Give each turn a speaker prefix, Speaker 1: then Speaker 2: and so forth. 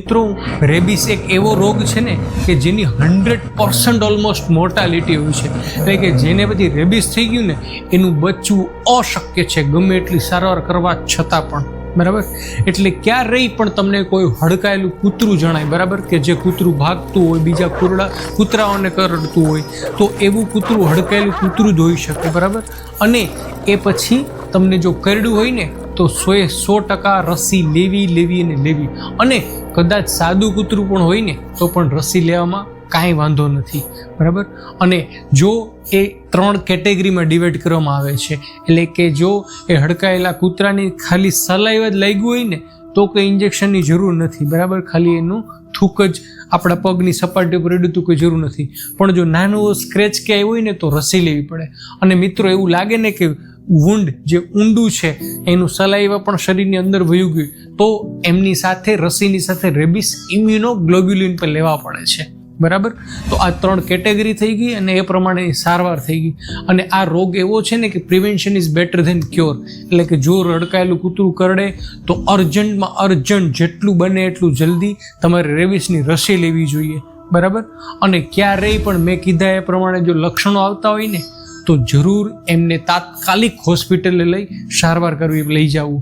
Speaker 1: મિત્રો રેબિસ એક એવો રોગ છે ને કે જેની 100% ઓલમોસ્ટ મોર્ટાલિટી હોય છે, એટલે કે જેને પછી રેબિસ થઈ ગયું ને એનું બચવું અશક્ય છે ગમે એટલી સારવાર કરવા છતાં પણ, બરાબર. એટલે ક્યારેય પણ તમને કોઈ હડકાયેલું કૂતરું જણાય, બરાબર, કે જે કૂતરું ભાગતું હોય, બીજા કૂતરાઓને કરડતું હોય, તો એવું કૂતરું હડકાયેલું કૂતરું જ હોઈ શકે, બરાબર. અને એ પછી તમને જો કરડ્યું હોય ને તો 100% રસી લેવી. અને કદાચ સાદું કૂતરું પણ હોય ને તો પણ રસી લેવામાં કાંઈ વાંધો નથી, બરાબર. અને જો એ 3 કેટેગરીમાં ડિવાઈડ કરવામાં આવે છે, એટલે કે જો એ હડકાયેલા કૂતરાની ખાલી સલાઈવા જ લાગ્યું હોય ને તો કંઈ ઇન્જેક્શનની જરૂર નથી, બરાબર. ખાલી એનું થૂક જ આપણા પગની સપાટી ઉપર રેડ્યું તો કોઈ જરૂર નથી. પણ જો નાનું સ્ક્રેચ કે આવ્યું હોય ને તો રસી લેવી પડે. અને મિત્રો એવું લાગે ને કે વુન્ડ જે ઊંડું છે એનું સલાઈવા પણ શરીરની અંદર વયું ગયું તો એમની સાથે રસીની સાથે રેબિસ ઇમ્યુનોગ્લોબ્યુલિન પણ લેવા પડે છે, બરાબર. તો આ 3 કેટેગરી થઈ ગઈ અને એ પ્રમાણેની સારવાર થઈ ગઈ. અને આ રોગ એવો છે ને કે prevention is better than cure, એટલે કે જો રડકાયેલું કૂતરું કરડે તો અર્જન્ટ જેટલું બને એટલું જલ્દી તમારે રેબિસની રસી લેવી જોઈએ, બરાબર. અને ક્યારેય પણ મેં કીધા એ પ્રમાણે જો લક્ષણો આવતા હોય ને તો જરૂર એમને તાત્કાલિક હોસ્પિટલે લઈ સારવાર કરવી, લઈ જવું.